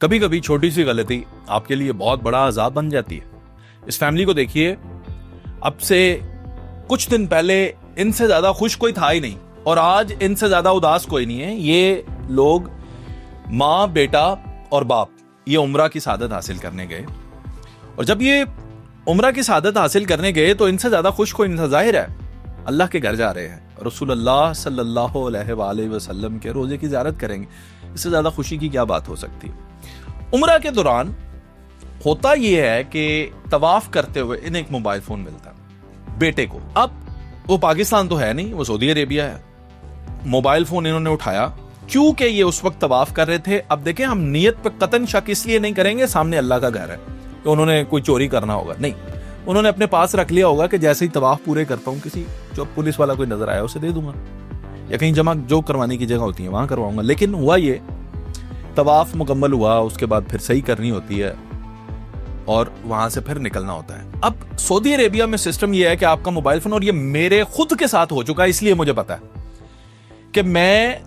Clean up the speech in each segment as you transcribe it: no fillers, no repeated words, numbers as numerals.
कभी कभी छोटी सी गलती आपके लिए बहुत बड़ा अजाब बन जाती है। इस फैमिली को देखिए, अब से कुछ दिन पहले इनसे ज्यादा खुश कोई था ही नहीं और आज इनसे ज्यादा उदास कोई नहीं है। ये लोग माँ, बेटा और बाप ये उम्रा की सादत हासिल करने गए और जब ये उम्रा की सादत हासिल करने गए तो इनसे ज्यादा खुश कोई नहीं था। जाहिर है अल्लाह के घर जा रहे हैं, रसूलुल्लाह सल्लल्लाहु अलैहि वसल्लम के रोजे की ज़ियारत करेंगे, इससे ज्यादा खुशी की क्या बात हो सकती है। उम्रा के दौरान होता यह है कि तवाफ करते हुए इन्हें एक मोबाइल फोन मिलता है बेटे को। अब वो पाकिस्तान तो है नहीं, वो सऊदी अरेबिया है। मोबाइल फोन इन्होंने उठाया क्योंकि ये उस वक्त तवाफ कर रहे थे। अब देखें, हम नियत पे कतन शक इसलिए नहीं करेंगे, सामने अल्लाह का घर है तो उन्होंने कोई चोरी करना होगा, नहीं, उन्होंने अपने पास रख लिया होगा कि जैसे ही तवाफ पूरे करता हूं किसी जो पुलिस वाला कोई नजर आया उसे दे दूंगा या कहीं जमा जो करवाने की जगह होती है वहां करवाऊंगा। लेकिन हुआ ये, तवाफ मुकम्मल हुआ, उसके बाद फिर सही करनी होती है और वहां से फिर निकलना होता है। अब सऊदी अरेबिया में सिस्टम यह है कि आपका मोबाइल फोन, और ये मेरे खुद के साथ हो चुका है इसलिए मुझे पता है कि मैं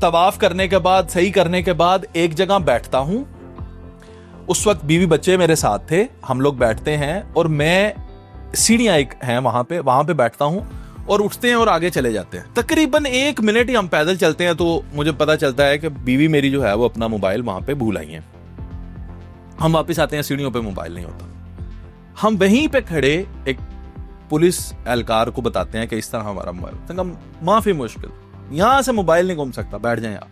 तवाफ करने के बाद, सही करने के बाद एक जगह बैठता हूं। उस वक्त बीवी बच्चे मेरे साथ थे, हम लोग बैठते हैं और मैं, सीढ़ियां एक हैं वहां पे बैठता हूं और उठते हैं और आगे चले जाते हैं। तकरीबन 1 मिनट ही हम पैदल चलते हैं तो मुझे पता चलता है कि बीवी मेरी जो है वो अपना मोबाइल वहां पे भूल आई है। हम वापस आते हैं, सीढ़ियों पे मोबाइल नहीं होता। हम वहीं पे खड़े एक पुलिस एहलकार को बताते हैं कि इस तरह हमारा मोबाइल, माफी मुश्किल, यहां से मोबाइल नहीं घूम सकता, बैठ जाए आप।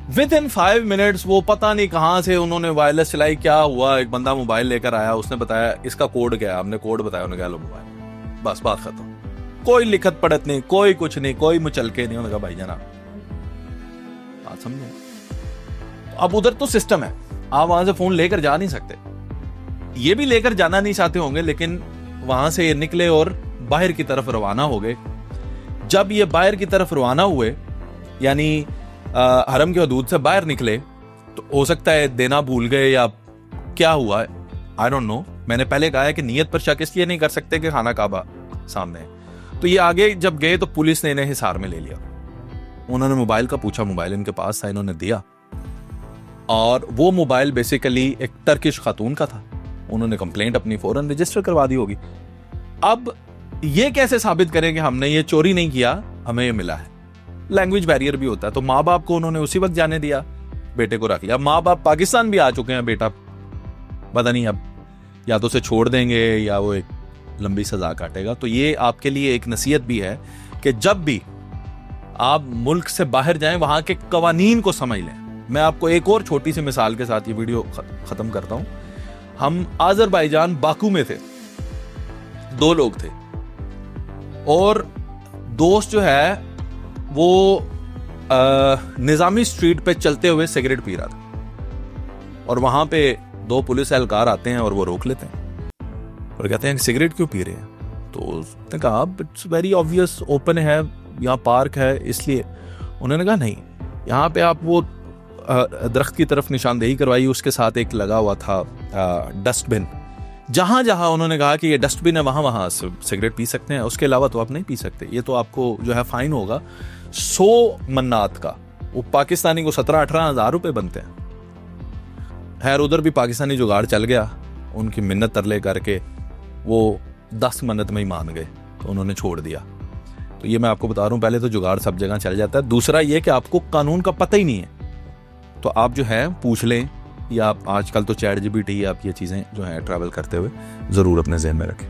विद इन 5 मिनट्स वो पता नहीं कहां से उन्होंने वायरलेस चलाई, क्या हुआ, एक बंदा मोबाइल लेकर आया, उसने बताया इसका कोड क्या है, हमने कोड बताया, उन्होंने कहा लो मोबाइल, बस बात खत्म। कोई लिखत पढ़त नहीं, कोई कुछ नहीं, कोई मुचलके नहीं। उन्होंने कहा भाई जनाब बात समझे। अब उधर तो सिस्टम है, आप वहां से फोन लेकर जा नहीं सकते, ये भी लेकर जाना नहीं चाहते होंगे, लेकिन वहां से ये निकले और बाहर की तरफ रवाना हो गए। जब ये बाहर की तरफ रवाना हुए, यानी हरम के हदूद से बाहर निकले, तो हो सकता है देना भूल गए या क्या हुआ, आई डोंट नो। मैंने पहले कहा है कि नियत पर शक इसलिए नहीं कर सकते कि खाना काबा सामने है। तो ये आगे जब गए तो पुलिस ने इन्हें हिसार में ले लिया। उन्होंने मोबाइल का पूछा, मोबाइल इनके पास था, इन्होंने दिया और वो मोबाइल बेसिकली एक टर्किश खातून का था। उन्होंने कंप्लेंट अपनी फौरन रजिस्टर करवा दी होगी। अब ये कैसे साबित करें कि हमने ये चोरी नहीं किया, हमें ये मिला है। लैंग्वेज बैरियर भी होता है, तो माँ बाप को उन्होंने उसी वक्त जाने दिया, बेटे को रख लिया। माँ बाप पाकिस्तान भी आ चुके हैं, बेटा पता नहीं अब या तो उसे छोड़ देंगे या वो एक लंबी सजा काटेगा। तो ये आपके लिए एक नसीहत भी है कि जब भी आप मुल्क से बाहर जाएं वहां के कवानीन को समझ लें। मैं आपको एक और छोटी सी मिसाल के साथ ये वीडियो खत्म करता हूं। हम आज़रबाईजान बाकू में थे, 2 लोग थे और दोस्त जो है वो निजामी स्ट्रीट पे चलते हुए सिगरेट पी रहा था और वहां पे 2 पुलिस एहलकार आते हैं और वो रोक लेते हैं और कहते हैं सिगरेट क्यों पी रहे हैं। तो उसने कहा इट्स वेरी ऑब्वियस, ओपन है, यहाँ पार्क है इसलिए। उन्होंने कहा नहीं, यहाँ पे आप वो दरख्त की तरफ निशानदेही करवाई, उसके साथ एक लगा हुआ था डस्टबिन, जहां जहां उन्होंने कहा कि ये डस्टबिन है वहां सिगरेट पी सकते हैं, उसके अलावा तो आप नहीं पी सकते। ये तो आपको जो है फाइन होगा 100 मन्नात का। वो पाकिस्तानी को 17-18 हज़ार रुपए बनते हैं। खैर उधर भी पाकिस्तानी जुगाड़ चल गया, उनकी मिन्नत तरले करके वो 10 मन्नत में ही मान गए तो उन्होंने छोड़ दिया। तो ये मैं आपको बता रहा हूं, पहले तो जुगाड़ सब जगह चल जाता है। दूसरा ये कि आपको कानून का पता ही नहीं है, तो आप जो है पूछ लें, या आप आजकल तो चैट GPT, आप ये चीजें जो है ट्रैवल करते हुए जरूर अपने ज़हन में रखें।